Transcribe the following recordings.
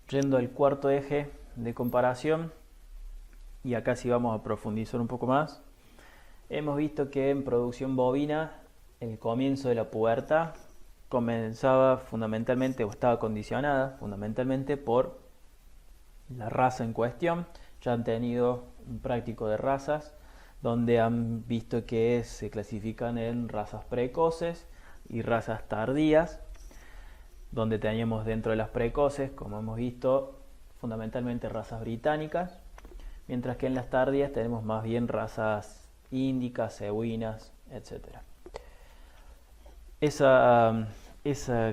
Yendo al cuarto eje de comparación, y acá sí vamos a profundizar un poco más, hemos visto que en producción bovina el comienzo de la pubertad comenzaba fundamentalmente o estaba condicionada fundamentalmente por la raza en cuestión. Ya han tenido un práctico de razas donde han visto que se clasifican en razas precoces y razas tardías, donde teníamos dentro de las precoces, como hemos visto, fundamentalmente razas británicas, mientras que en las tardías tenemos más bien razas índicas, cebuinas, etc. Esa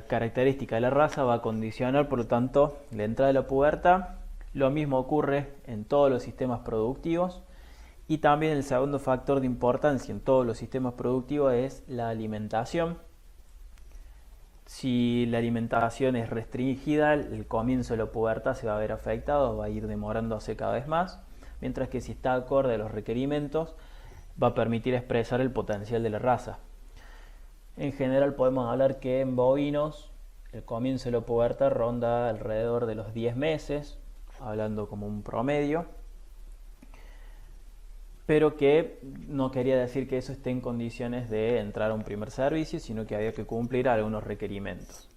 característica de la raza va a condicionar, por lo tanto, la entrada de la pubertad. Lo mismo ocurre en todos los sistemas productivos, y también el segundo factor de importancia en todos los sistemas productivos es la alimentación. Si la alimentación es restringida, el comienzo de la pubertad se va a ver afectado, va a ir demorándose cada vez más, mientras que si está acorde a los requerimientos, va a permitir expresar el potencial de la raza. En general podemos hablar que en bovinos el comienzo de la pubertad ronda alrededor de los 10 meses, hablando como un promedio, pero que no quería decir que eso esté en condiciones de entrar a un primer servicio, sino que había que cumplir algunos requerimientos.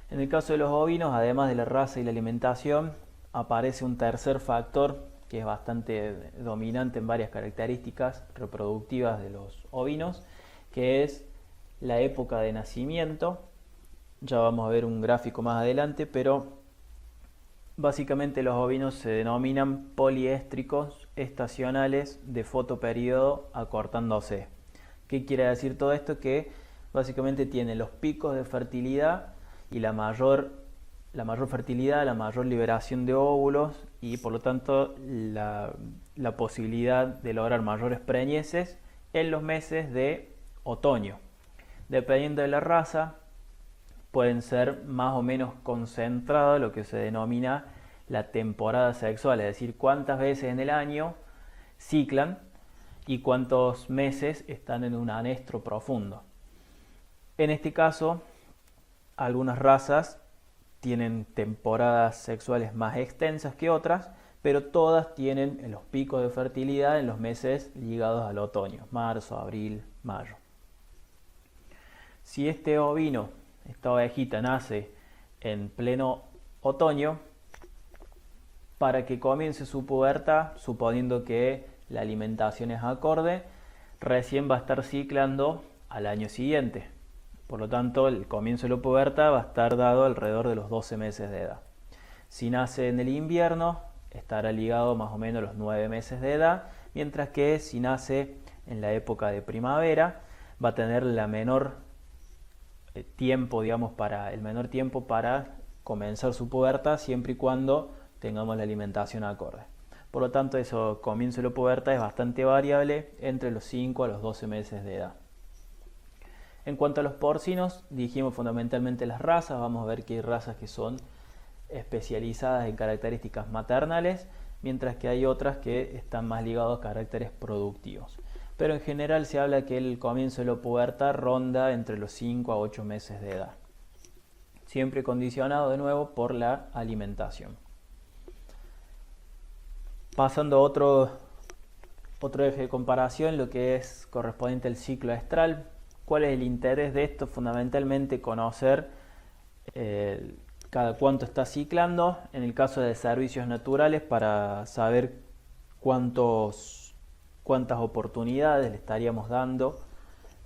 En el caso de los ovinos, además de la raza y la alimentación, aparece un tercer factor que es bastante dominante en varias características reproductivas de los ovinos, que es la época de nacimiento. Ya vamos a ver un gráfico más adelante, pero básicamente los ovinos se denominan poliéstricos estacionales de fotoperiodo acortándose. ¿Qué quiere decir todo esto? Que básicamente tienen los picos de fertilidad y la mayor fertilidad, la mayor liberación de óvulos y por lo tanto la posibilidad de lograr mayores preñeces en los meses de otoño. Dependiendo de la raza, pueden ser más o menos concentrados lo que se denomina la temporada sexual, es decir, cuántas veces en el año ciclan y cuántos meses están en un anestro profundo. En este caso, algunas razas tienen temporadas sexuales más extensas que otras, pero todas tienen los picos de fertilidad en los meses ligados al otoño, marzo, abril, mayo. Si este ovino, esta ovejita, nace en pleno otoño, para que comience su pubertad, suponiendo que la alimentación es acorde, recién va a estar ciclando al año siguiente. Por lo tanto, el comienzo de la pubertad va a estar dado alrededor de los 12 meses de edad. Si nace en el invierno, estará ligado más o menos a los 9 meses de edad, mientras que si nace en la época de primavera, va a tener el menor tiempo para comenzar su pubertad, siempre y cuando tengamos la alimentación acorde. Por lo tanto, eso comienzo de la pubertad es bastante variable entre los 5 a los 12 meses de edad. En cuanto a los porcinos, dijimos fundamentalmente las razas. Vamos a ver que hay razas que son especializadas en características maternales, mientras que hay otras que están más ligadas a caracteres productivos. Pero en general se habla que el comienzo de la pubertad ronda entre los 5 a 8 meses de edad, siempre condicionado de nuevo por la alimentación. Pasando a otro eje de comparación, lo que es correspondiente al ciclo estral. ¿Cuál es el interés de esto? Fundamentalmente conocer cada cuánto está ciclando, en el caso de servicios naturales, para saber cuántas oportunidades le estaríamos dando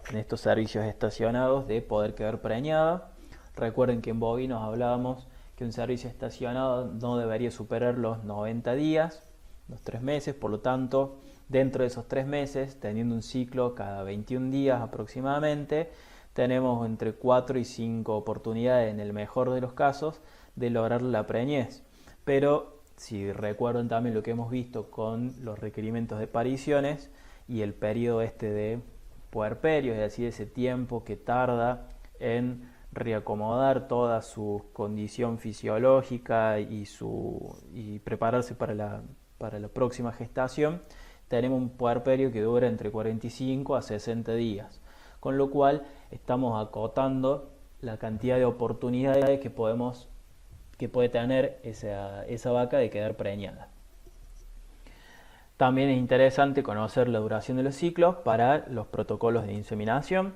en estos servicios estacionados de poder quedar preñada. Recuerden que en bovinos hablábamos que un servicio estacionado no debería superar los 90 días, los 3 meses, por lo tanto, dentro de esos 3 meses, teniendo un ciclo cada 21 días aproximadamente, tenemos entre 4 y 5 oportunidades, en el mejor de los casos, de lograr la preñez. Pero si recuerdan también lo que hemos visto con los requerimientos de pariciones y el periodo de puerperio, es decir, ese tiempo que tarda en reacomodar toda su condición fisiológica y prepararse para la próxima gestación, tenemos un puerperio que dura entre 45 a 60 días, con lo cual estamos acotando la cantidad de oportunidades que podemos que puede tener esa vaca de quedar preñada. También es interesante conocer la duración de los ciclos para los protocolos de inseminación.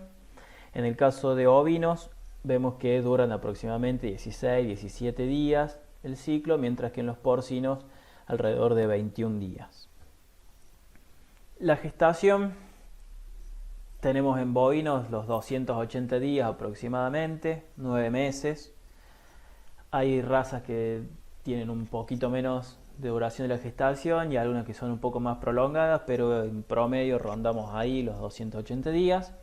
En el caso de ovinos, vemos que duran aproximadamente 16, 17 días el ciclo, mientras que en los porcinos alrededor de 21 días. La gestación, tenemos en bovinos los 280 días aproximadamente, 9 meses. Hay razas que tienen un poquito menos de duración de la gestación y algunas que son un poco más prolongadas, pero en promedio rondamos ahí los 280 días.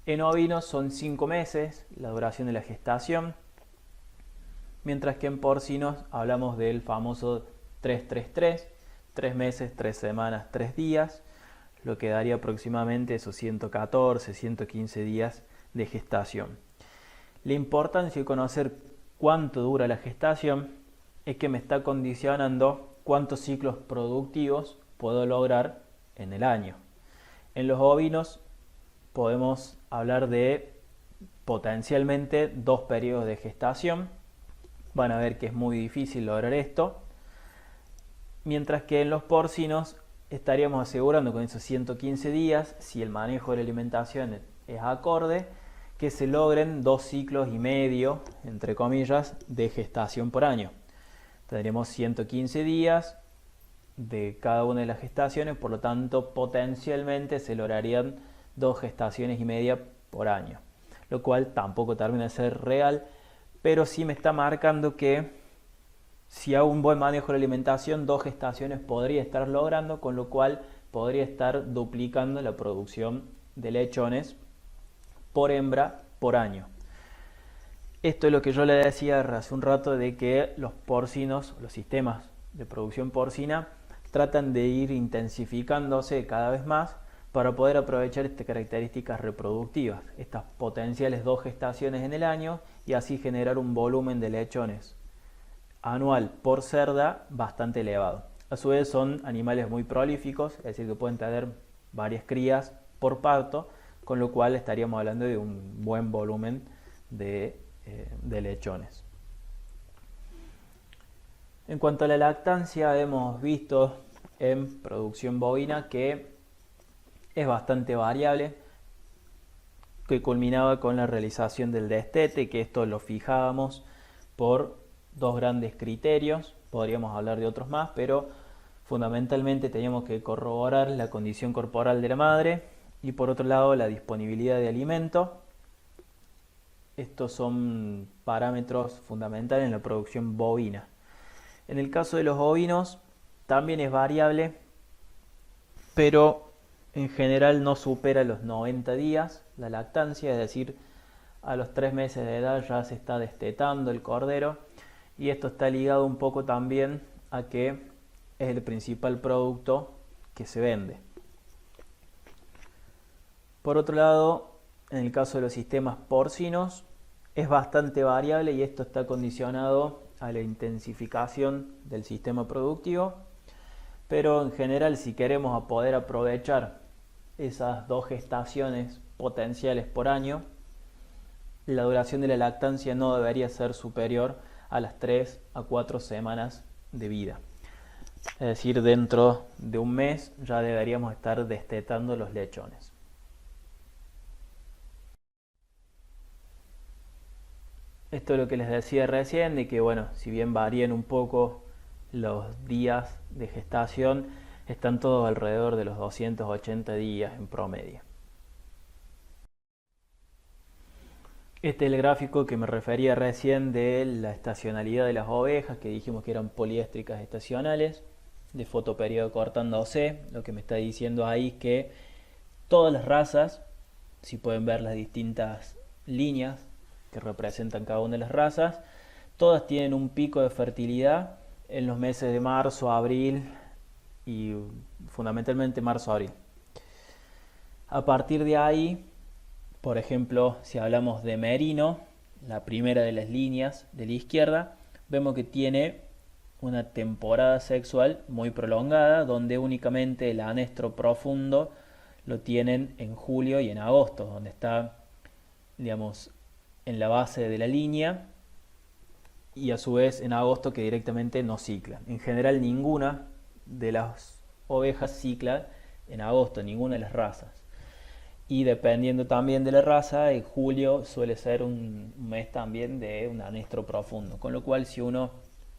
En ovinos son 5 meses la duración de la gestación, mientras que en porcinos hablamos del famoso 3-3-3, 3 meses, 3 semanas, 3 días, lo que daría aproximadamente esos 114, 115 días de gestación. La importancia de conocer cuánto dura la gestación es que me está condicionando cuántos ciclos productivos puedo lograr en el año. En los ovinos podemos hablar de potencialmente 2 periodos de gestación. Van a ver que es muy difícil lograr esto. Mientras que en los porcinos estaríamos asegurando con esos 115 días, si el manejo de la alimentación es acorde, que se logren 2 ciclos y medio, entre comillas, de gestación por año. Tendremos 115 días de cada una de las gestaciones, por lo tanto potencialmente se lograrían 2 gestaciones y media por año, lo cual tampoco termina de ser real, pero sí me está marcando que si hago un buen manejo de la alimentación, 2 gestaciones podría estar logrando, con lo cual podría estar duplicando la producción de lechones por hembra por año. Esto es lo que yo le decía hace un rato, de que los porcinos, los sistemas de producción porcina, tratan de ir intensificándose cada vez más para poder aprovechar estas características reproductivas, estas potenciales 2 gestaciones en el año, y así generar un volumen de lechones anual por cerda bastante elevado. A su vez son animales muy prolíficos, es decir, que pueden tener varias crías por parto, con lo cual estaríamos hablando de un buen volumen de lechones. En cuanto a la lactancia, hemos visto en producción bovina que es bastante variable, que culminaba con la realización del destete, que esto lo fijábamos por 2 grandes criterios. Podríamos hablar de otros más, pero fundamentalmente teníamos que corroborar la condición corporal de la madre y por otro lado la disponibilidad de alimento. Estos son parámetros fundamentales en la producción bovina. En el caso de los ovinos también es variable, pero en general no supera los 90 días la lactancia, es decir, a los 3 meses de edad ya se está destetando el cordero, y esto está ligado un poco también a que es el principal producto que se vende. Por otro lado, en el caso de los sistemas porcinos es bastante variable, y esto está condicionado a la intensificación del sistema productivo, pero en general, si queremos poder aprovechar esas 2 gestaciones potenciales por año, la duración de la lactancia no debería ser superior a las 3 a 4 semanas de vida. Es decir, dentro de un mes ya deberíamos estar destetando los lechones. Esto es lo que les decía recién, de que bueno, si bien varían un poco los días de gestación, están todos alrededor de los 280 días en promedio. Este es el gráfico que me refería recién de la estacionalidad de las ovejas, que dijimos que eran poliéstricas estacionales, de fotoperiodo cortándose. Lo que me está diciendo ahí es que todas las razas, si pueden ver las distintas líneas que representan cada una de las razas, todas tienen un pico de fertilidad en los meses de marzo, abril y fundamentalmente marzo-abril. A partir de ahí, por ejemplo, si hablamos de merino, la primera de las líneas de la izquierda, vemos que tiene una temporada sexual muy prolongada, donde únicamente el anestro profundo lo tienen en julio y en agosto, donde está, digamos, en la base de la línea, y a su vez en agosto que directamente no ciclan. En general ninguna de las ovejas cicla en agosto, ninguna de las razas. Y dependiendo también de la raza, en julio suele ser un mes también de un anestro profundo. Con lo cual si uno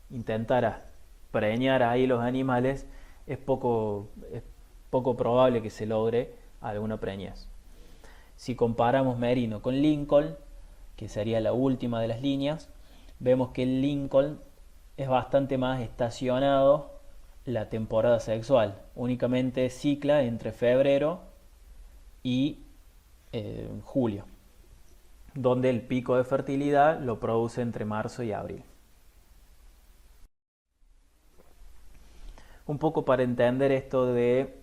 intentara preñar ahí los animales, es poco probable que se logre alguna preñez. Si comparamos merino con Lincoln, que sería la última de las líneas, vemos que el Lincoln es bastante más estacionado la temporada sexual. Únicamente cicla entre febrero y julio, donde el pico de fertilidad lo produce entre marzo y abril. Un poco para entender esto de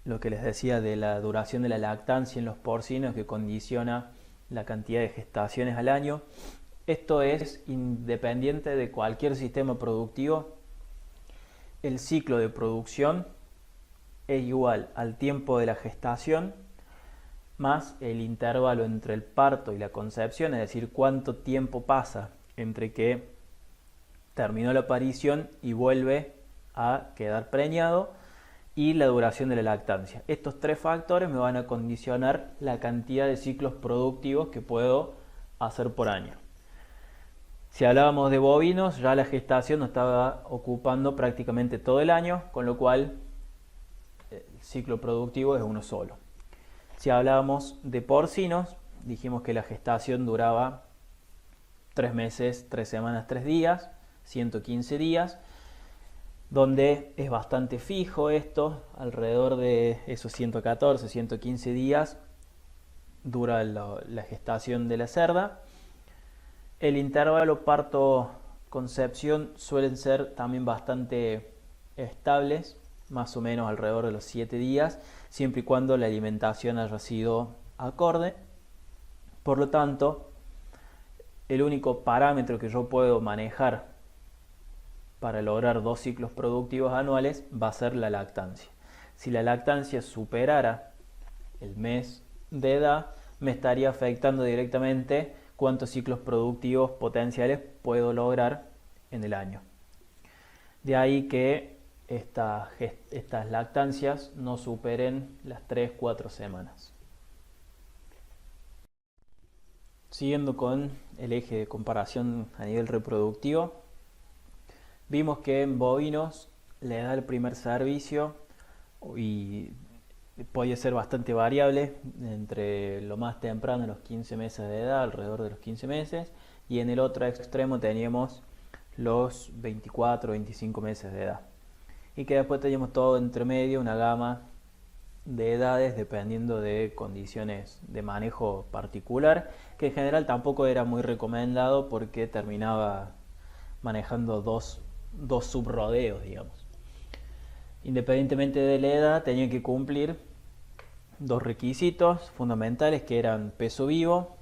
lo que les decía de la duración de la lactancia en los porcinos que condiciona la cantidad de gestaciones al año. Esto es independiente de cualquier sistema productivo. El ciclo de producción es igual al tiempo de la gestación más el intervalo entre el parto y la concepción, es decir, cuánto tiempo pasa entre que terminó la aparición y vuelve a quedar preñado, y la duración de la lactancia. Estos tres factores me van a condicionar la cantidad de ciclos productivos que puedo hacer por año. Si hablábamos de bovinos, ya la gestación nos estaba ocupando prácticamente todo el año, con lo cual el ciclo productivo es uno solo. Si hablábamos de porcinos, dijimos que la gestación duraba 3 meses, 3 semanas, 3 días, 115 días, donde es bastante fijo esto, alrededor de esos 114, 115 días dura la gestación de la cerda. El intervalo parto-concepción suelen ser también bastante estables, más o menos alrededor de los 7 días, siempre y cuando la alimentación haya sido acorde. Por lo tanto, el único parámetro que yo puedo manejar para lograr 2 ciclos productivos anuales va a ser la lactancia. Si la lactancia superara el mes de edad, me estaría afectando directamente cuántos ciclos productivos potenciales puedo lograr en el año. De ahí que estas lactancias no superen las 3-4 semanas. Siguiendo con el eje de comparación a nivel reproductivo, vimos que en bovinos la edad del primer servicio y puede ser bastante variable, entre lo más temprano, los 15 meses de edad, alrededor de los 15 meses, y en el otro extremo teníamos los 24 o 25 meses de edad. Y que después teníamos todo entre medio, una gama de edades dependiendo de condiciones de manejo particular, que en general tampoco era muy recomendado porque terminaba manejando dos subrodeos, digamos. Independientemente de la edad, tenían que cumplir 2 requisitos fundamentales, que eran peso vivo,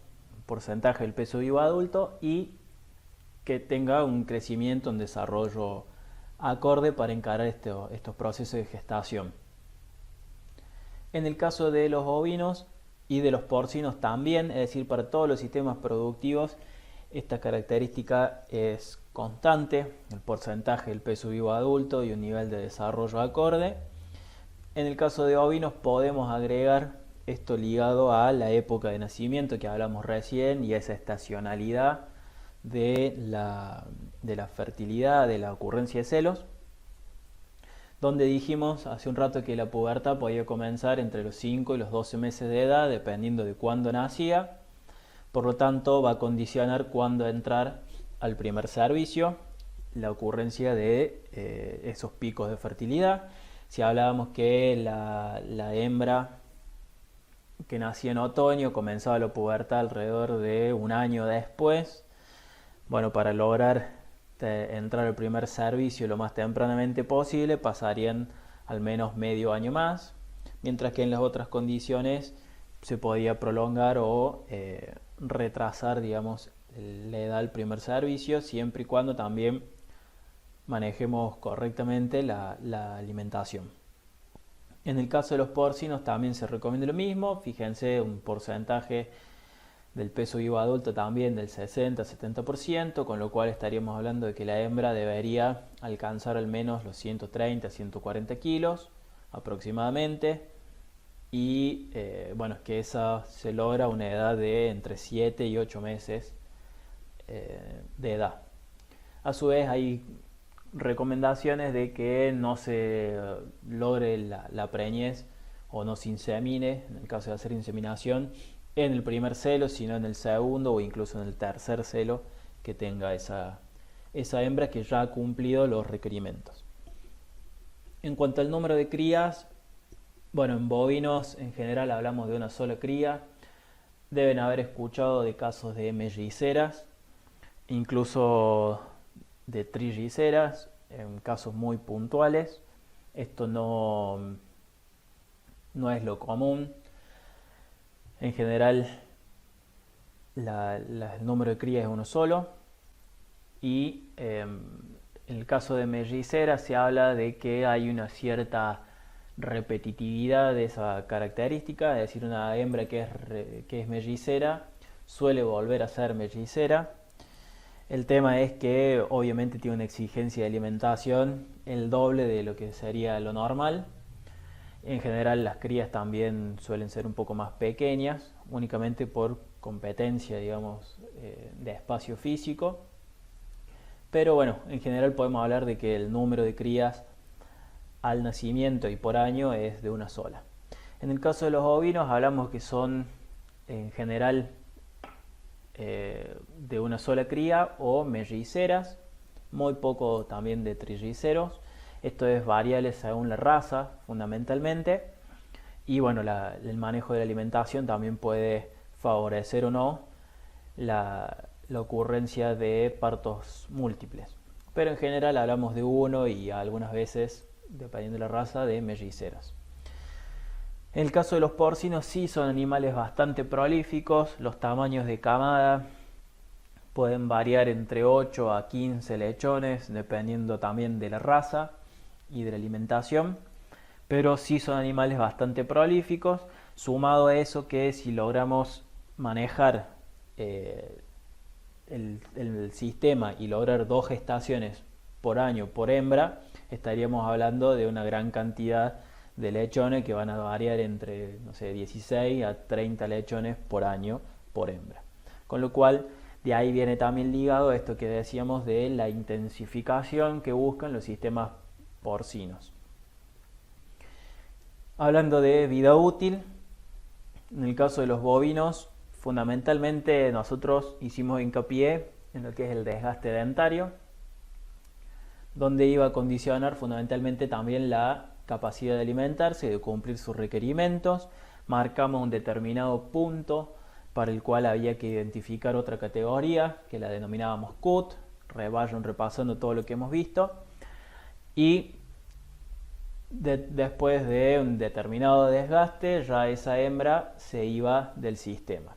porcentaje del peso vivo adulto, y que tenga un crecimiento, un desarrollo acorde para encarar estos procesos de gestación. En el caso de los ovinos y de los porcinos también, es decir, para todos los sistemas productivos, esta característica es constante, el porcentaje del peso vivo adulto y un nivel de desarrollo acorde. En el caso de ovinos podemos agregar esto ligado a la época de nacimiento que hablamos recién y esa estacionalidad de la fertilidad, de la ocurrencia de celos, donde dijimos hace un rato que la pubertad podía comenzar entre los 5 y los 12 meses de edad, dependiendo de cuándo nacía. Por lo tanto, va a condicionar cuándo entrar al primer servicio, la ocurrencia de esos picos de fertilidad. Si hablábamos que la hembra que nacía en otoño comenzaba la pubertad alrededor de un año después, bueno, para lograr entrar al primer servicio lo más tempranamente posible, pasarían al menos medio año más, mientras que en las otras condiciones se podía prolongar o retrasar, digamos, la edad del primer servicio, siempre y cuando también manejemos correctamente la alimentación. En el caso de los porcinos también se recomienda lo mismo. Fíjense, un porcentaje del peso vivo adulto también del 60-70%, con lo cual estaríamos hablando de que la hembra debería alcanzar al menos los 130-140 kilos aproximadamente, y bueno, que esa se logra a una edad de entre 7 y 8 meses de edad. A su vez hay recomendaciones de que no se logre la preñez o no se insemine, en el caso de hacer inseminación, en el primer celo, sino en el segundo o incluso en el tercer celo que tenga esa hembra que ya ha cumplido los requerimientos. En cuanto al número de crías, bueno, en bovinos en general hablamos de una sola cría. Deben haber escuchado de casos de melliceras, incluso de trilliceras, en casos muy puntuales. Esto no es lo común. En general el número de crías es uno solo, y en el caso de melliceras se habla de que hay una cierta repetitividad de esa característica, es decir, una hembra que es mellicera suele volver a ser mellicera. El tema es que obviamente tiene una exigencia de alimentación el doble de lo que sería lo normal. En general las crías también suelen ser un poco más pequeñas, únicamente por competencia, digamos, de espacio físico. Pero bueno, en general podemos hablar de que el número de crías al nacimiento y por año es de una sola. En el caso de los ovinos hablamos que son en general de una sola cría o melliceras, muy poco también de trilliceros. Esto es variable según la raza fundamentalmente, y bueno, el manejo de la alimentación también puede favorecer o no la ocurrencia de partos múltiples, pero en general hablamos de uno y algunas veces, dependiendo de la raza, de melliceras. En el caso de los porcinos sí son animales bastante prolíficos. Los tamaños de camada pueden variar entre 8 a 15 lechones, dependiendo también de la raza y de la alimentación, pero sí son animales bastante prolíficos, sumado a eso que si logramos manejar el sistema y lograr 2 gestaciones por año por hembra, estaríamos hablando de una gran cantidad de lechones que van a variar entre, no sé, 16 a 30 lechones por año por hembra. Con lo cual, de ahí viene también ligado esto que decíamos de la intensificación que buscan los sistemas porcinos. Hablando de vida útil, en el caso de los bovinos, fundamentalmente nosotros hicimos hincapié en lo que es el desgaste dentario, donde iba a condicionar fundamentalmente también la capacidad de alimentarse y de cumplir sus requerimientos. Marcamos un determinado punto para el cual había que identificar otra categoría que la denominábamos CUT. Vayan repasando todo lo que hemos visto, y después de un determinado desgaste ya esa hembra se iba del sistema.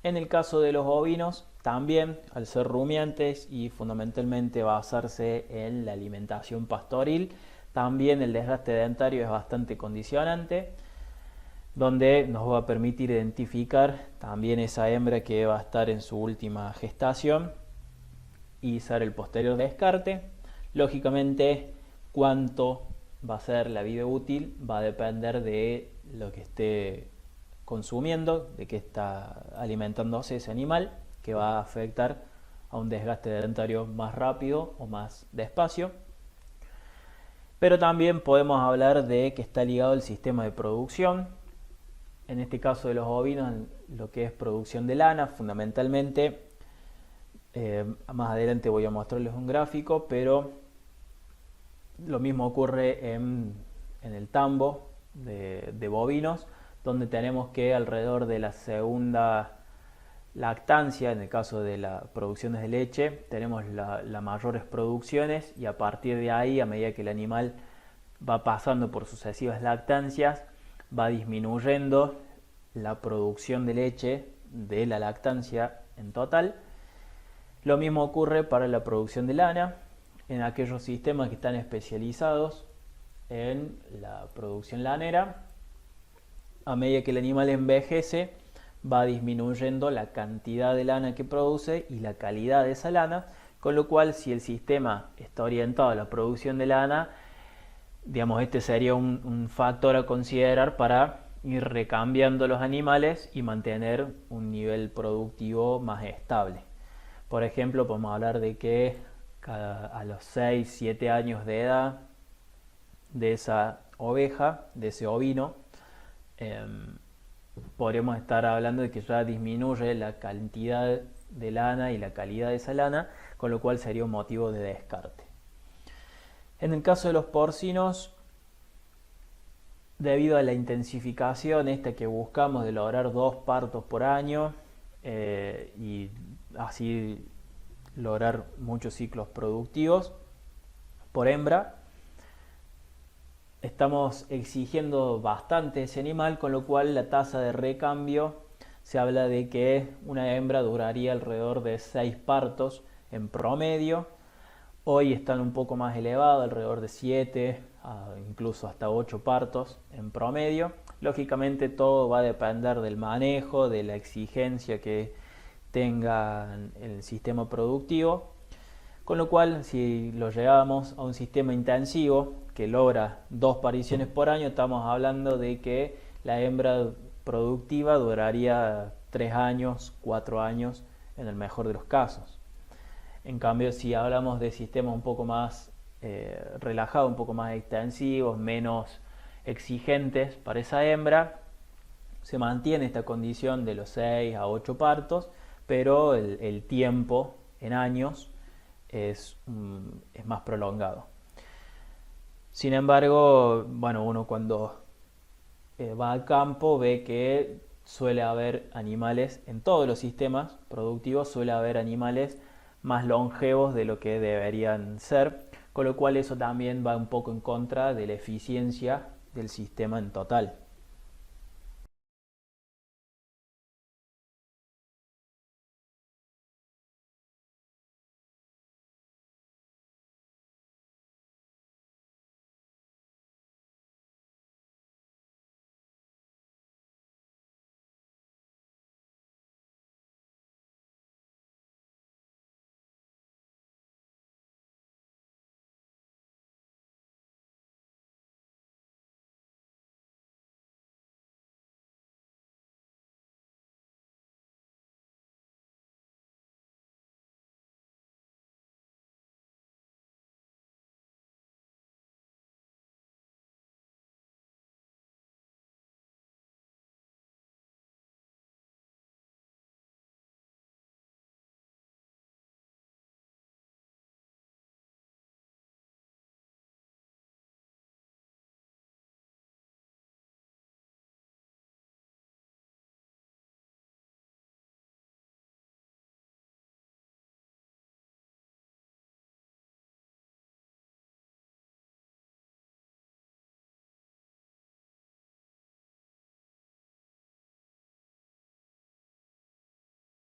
En el caso de los ovinos también, al ser rumiantes y fundamentalmente basarse en la alimentación pastoril, también el desgaste dentario es bastante condicionante, donde nos va a permitir identificar también esa hembra que va a estar en su última gestación y hacer el posterior descarte. Lógicamente, cuánto va a ser la vida útil va a depender de lo que esté consumiendo, de qué está alimentándose ese animal, que va a afectar a un desgaste dentario más rápido o más despacio. Pero también podemos hablar de que está ligado al sistema de producción. En este caso de los ovinos, lo que es producción de lana, fundamentalmente, más adelante voy a mostrarles un gráfico, pero lo mismo ocurre en el tambo de bovinos, donde tenemos que alrededor de la segunda lactancia, en el caso de las producciones de leche, tenemos las mayores producciones, y a partir de ahí, a medida que el animal va pasando por sucesivas lactancias, va disminuyendo la producción de leche de la lactancia en total. Lo mismo ocurre para la producción de lana en aquellos sistemas que están especializados en la producción lanera. A medida que el animal envejece, va disminuyendo la cantidad de lana que produce y la calidad de esa lana, con lo cual si el sistema está orientado a la producción de lana, digamos, este sería un factor a considerar para ir recambiando los animales y mantener un nivel productivo más estable. Por ejemplo, podemos hablar de que a los 6-7 años de edad de esa oveja, de ese ovino, podríamos estar hablando de que ya disminuye la cantidad de lana y la calidad de esa lana, con lo cual sería un motivo de descarte. En el caso de los porcinos, debido a la intensificación que buscamos de lograr 2 partos por año y así lograr muchos ciclos productivos por hembra, estamos exigiendo bastante ese animal, con lo cual la tasa de recambio se habla de que una hembra duraría alrededor de 6 partos en promedio. Hoy están un poco más elevados, alrededor de 7, incluso hasta 8 partos en promedio. Lógicamente todo va a depender del manejo, de la exigencia que tenga el sistema productivo. Con lo cual, si lo llevamos a un sistema intensivo que logra 2 pariciones por año, estamos hablando de que la hembra productiva duraría 3 años, 4 años en el mejor de los casos. En cambio, si hablamos de sistemas un poco más relajados, un poco más extensivos, menos exigentes para esa hembra, se mantiene esta condición de los 6 a 8 partos, pero el tiempo en años es más prolongado. Sin embargo, bueno, uno cuando va al campo ve que suele haber animales, en todos los sistemas productivos suele haber animales más longevos de lo que deberían ser, con lo cual eso también va un poco en contra de la eficiencia del sistema en total.